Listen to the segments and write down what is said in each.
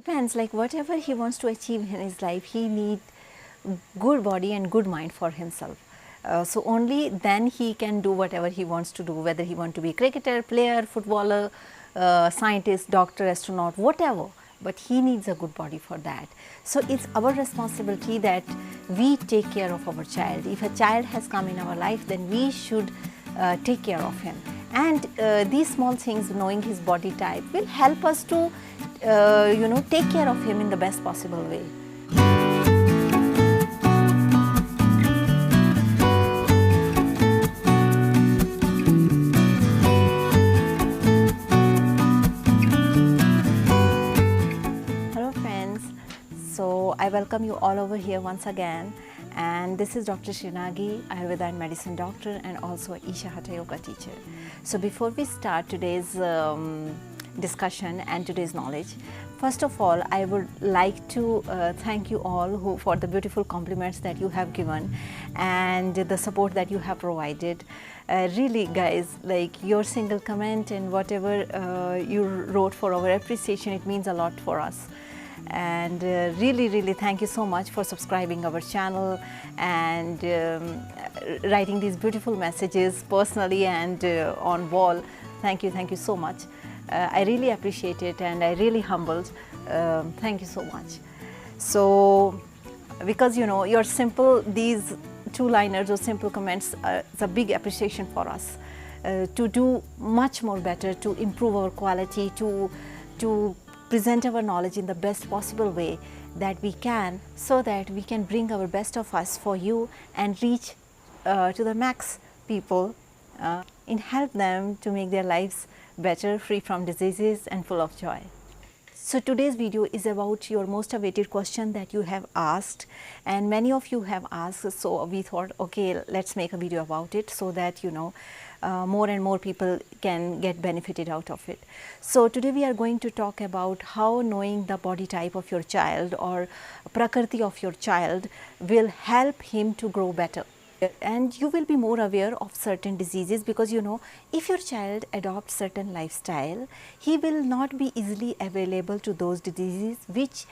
Depends, like whatever he wants to achieve in his life, he need good body and good mind for himself. So only then he can do whatever he wants to do, whether he want to be a cricketer, player, footballer, scientist, doctor, astronaut, whatever, but he needs a good body for that. So it's our responsibility that we take care of our child. If a child has come in our life, then we should take care of him. And these small things, knowing his body type, will help us to take care of him in the best possible way. Hello friends, so I welcome you all over here once again, and this is Dr. Nagi, Ayurveda and Medicine Doctor, and also Isha Hatha Yoga teacher. So before we start today's discussion and today's knowledge, first of all I would like to thank you all for the beautiful compliments that you have given and the support that you have provided. Really guys, like your single comment and whatever you wrote for our appreciation, it means a lot for us. And really thank you so much for subscribing our channel and writing these beautiful messages personally and on wall. Thank you so much. I really appreciate it and I really humbled. Thank you so much. So because your simple, these two-liners or simple comments, it's a big appreciation for us to do much more better, to improve our quality, to present our knowledge in the best possible way that we can, so that we can bring our best of us for you and reach to the max people and help them to make their lives better, free from diseases and full of joy. So today's video is about your most awaited question that you have asked, and many of you have asked, so we thought, okay, let's make a video about it so that more and more people can get benefited out of it. So today we are going to talk about how knowing the body type of your child or prakriti of your child will help him to grow better. And you will be more aware of certain diseases, because if your child adopts certain lifestyle, he will not be easily available to those diseases which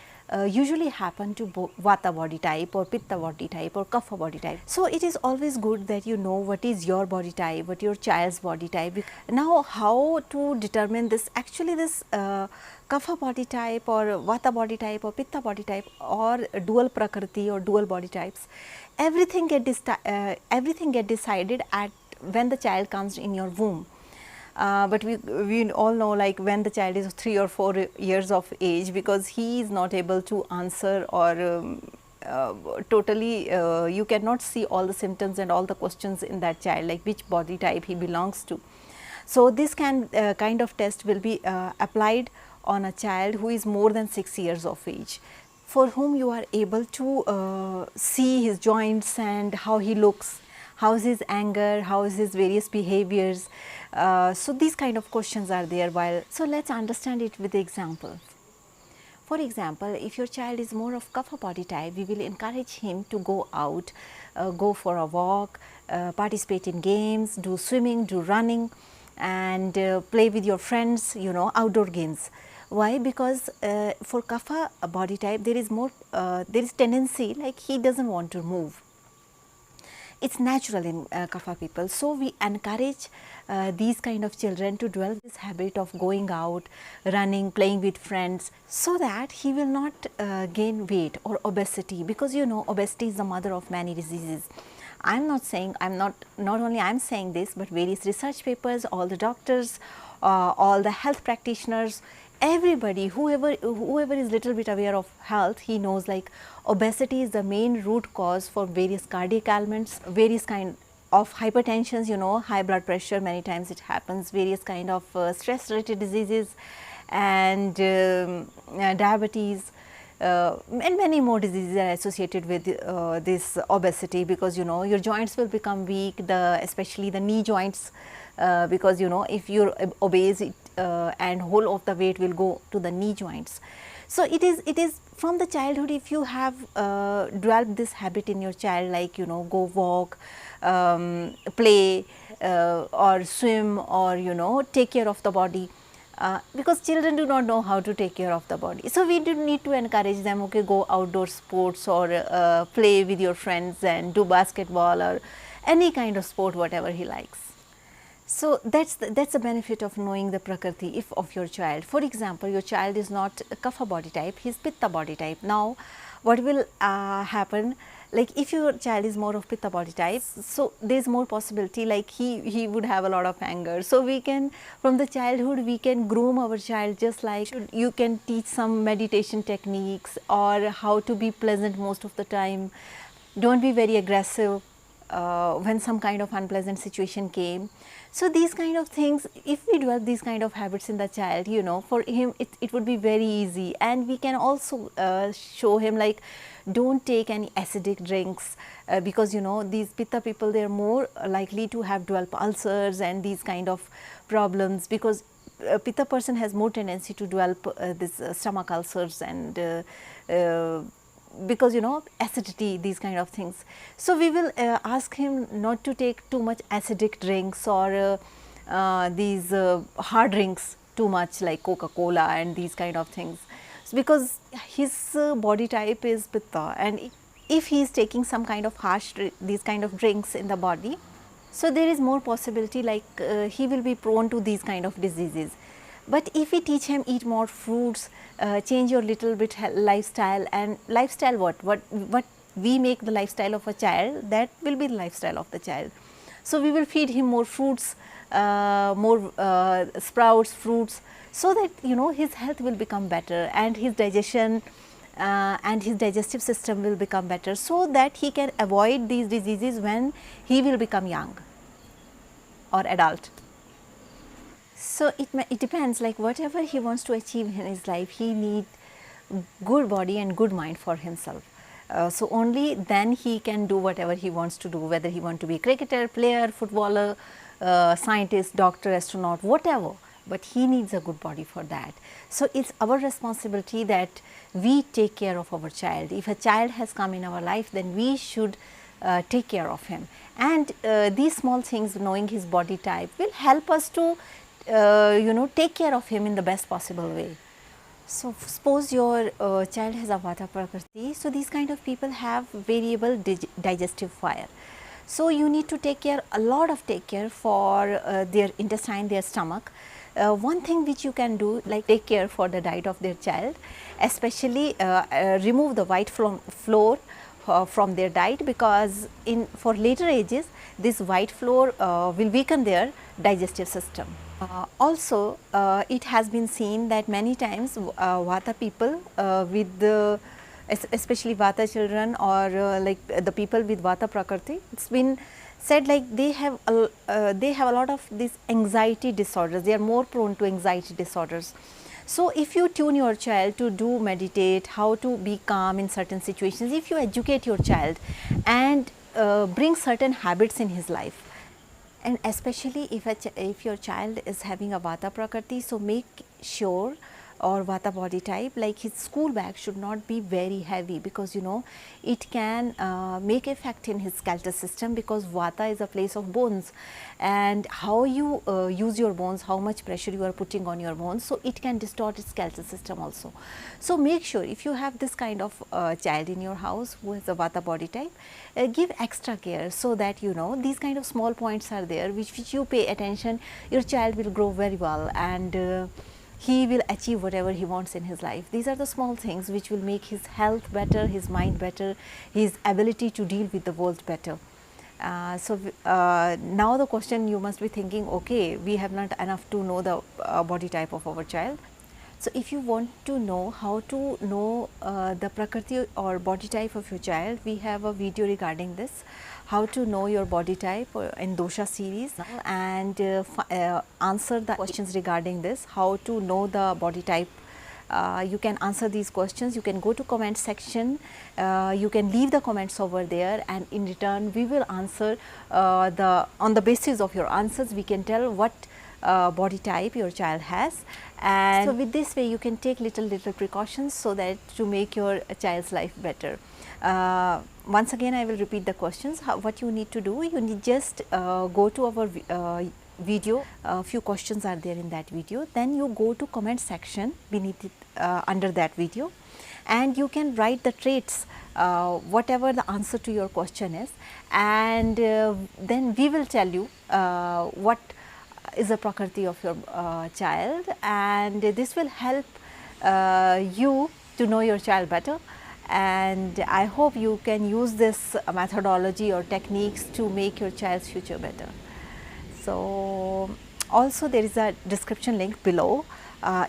usually happen to Vata body type or Pitta body type or Kapha body type. So it is always good that you know what is your body type, what your child's body type. Now how to determine this? Actually this Kapha body type or Vata body type or Pitta body type or dual prakriti or dual body types, everything get decided at when the child comes in your womb. But we all know, like when the child is 3 or 4 years of age, because he is not able to answer or totally you cannot see all the symptoms and all the questions in that child, like which body type he belongs to. So this kind of test will be applied on a child who is more than 6 years of age, for whom you are able to see his joints and how he looks, how is his anger, how is his various behaviors. So these kind of questions are there. So let's understand it with the example. For example, if your child is more of Kapha body type, we will encourage him to go out, go for a walk, participate in games, do swimming, do running, and play with your friends, outdoor games. Why? Because for Kapha body type, there is tendency, like he doesn't want to move. It's natural in Kapha people. So we encourage these kind of children to develop this habit of going out, running, playing with friends, so that he will not gain weight or obesity, because obesity is the mother of many diseases. Not only I'm saying this, but various research papers, all the doctors, all the health practitioners, everybody, whoever is little bit aware of health, he knows like obesity is the main root cause for various cardiac ailments, various kind of hypertensions, high blood pressure, many times it happens, various kind of stress related diseases, and diabetes, and many more diseases are associated with this obesity, because your joints will become weak, especially the knee joints, because if you're obese, and whole of the weight will go to the knee joints. So it is from the childhood. If you have developed this habit in your child, like go walk, play, or swim, or take care of the body, because children do not know how to take care of the body. So, we do need to encourage them, okay, go outdoor sports or play with your friends and do basketball or any kind of sport, whatever he likes. So, that's the benefit of knowing the Prakriti if of your child. For example, your child is not a Kapha body type, he is Pitta body type. Now, what will happen, like if your child is more of Pitta body type, so there is more possibility like he would have a lot of anger. So, we can from the childhood we can groom our child, just like you can teach some meditation techniques or how to be pleasant most of the time. Don't be very aggressive when some kind of unpleasant situation came. So, these kind of things, if we develop these kind of habits in the child, you know, for him it would be very easy. And we can also show him like don't take any acidic drinks because you know these Pitta people, they are more likely to have develop ulcers and these kind of problems, because Pitta person has more tendency to develop this stomach ulcers and because you know acidity, these kind of things. So, we will ask him not to take too much acidic drinks or these hard drinks too much like Coca-Cola and these kind of things, because his body type is Pitta, and if he is taking some kind of harsh these kind of drinks in the body, so there is more possibility like he will be prone to these kind of diseases. But if we teach him eat more fruits, change your little bit lifestyle, and lifestyle what we make the lifestyle of a child, that will be the lifestyle of the child. So, we will feed him more fruits, more sprouts, fruits, so that you know his health will become better and his digestion and his digestive system will become better, so that he can avoid these diseases when he will become young or adult. So, it depends, like whatever he wants to achieve in his life, he need good body and good mind for himself. So, only then he can do whatever he wants to do, whether he want to be cricketer, player, footballer, scientist, doctor, astronaut, whatever, but he needs a good body for that. So, it is our responsibility that we take care of our child. If a child has come in our life, then we should take care of him, and these small things, knowing his body type, will help us to you know take care of him in the best possible way. So, suppose your child has a Vata Prakriti, so these kind of people have variable digestive fire. So, you need to take care, a lot of take care for their intestine, their stomach. One thing which you can do, like take care for the diet of their child, especially remove the white flour from their diet, because for later ages this white flour will weaken their digestive system. Also, it has been seen that many times Vata people with the especially Vata children or like the people with Vata Prakriti, it's been said like they have a lot of these anxiety disorders, they are more prone to anxiety disorders. So, if you tune your child to do meditate, how to be calm in certain situations, if you educate your child and bring certain habits in his life, and especially if your child is having a Vata Prakriti, so make sure, or Vata body type, like his school bag should not be very heavy, because you know it can make effect in his skeletal system, because Vata is a place of bones, and how you use your bones, how much pressure you are putting on your bones, so it can distort its skeletal system also. So, make sure if you have this kind of child in your house who has a Vata body type, give extra care, so that you know these kind of small points are there which you pay attention, your child will grow very well and he will achieve whatever he wants in his life. These are the small things which will make his health better, his mind better, his ability to deal with the world better. Now the question you must be thinking, okay, we have not enough to know the body type of our child. So, if you want to know how to know the Prakriti or body type of your child, we have a video regarding this, how to know your body type in dosha series, and answer the questions regarding this, how to know the body type. You can answer these questions, you can go to comment section, you can leave the comments over there, and in return we will answer on the basis of your answers we can tell what body type your child has. And so, with this way you can take little precautions, so that to make your child's life better. Once again I will repeat the questions. What you need to do, you need just go to our video, a few questions are there in that video. Then you go to comment section beneath it, under that video, and you can write the traits, whatever the answer to your question is, and then we will tell you what is the prakriti of your child, and this will help you to know your child better. And I hope you can use this methodology or techniques to make your child's future better. So, also there is a description link below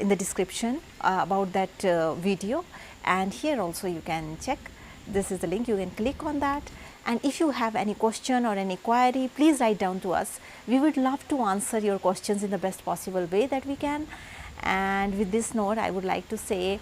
in the description about that video, and here also you can check. This is the link, you can click on that, and if you have any question or any query, please write down to us. We would love to answer your questions in the best possible way that we can. And with this note, I would like to say,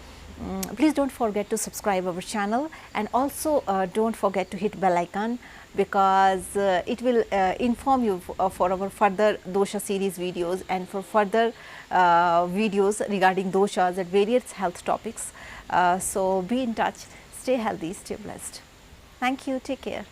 please don't forget to subscribe our channel, and also don't forget to hit bell icon, because it will inform you for our further dosha series videos and for further videos regarding doshas and various health topics. So be in touch, stay healthy, stay blessed. Thank you, take care.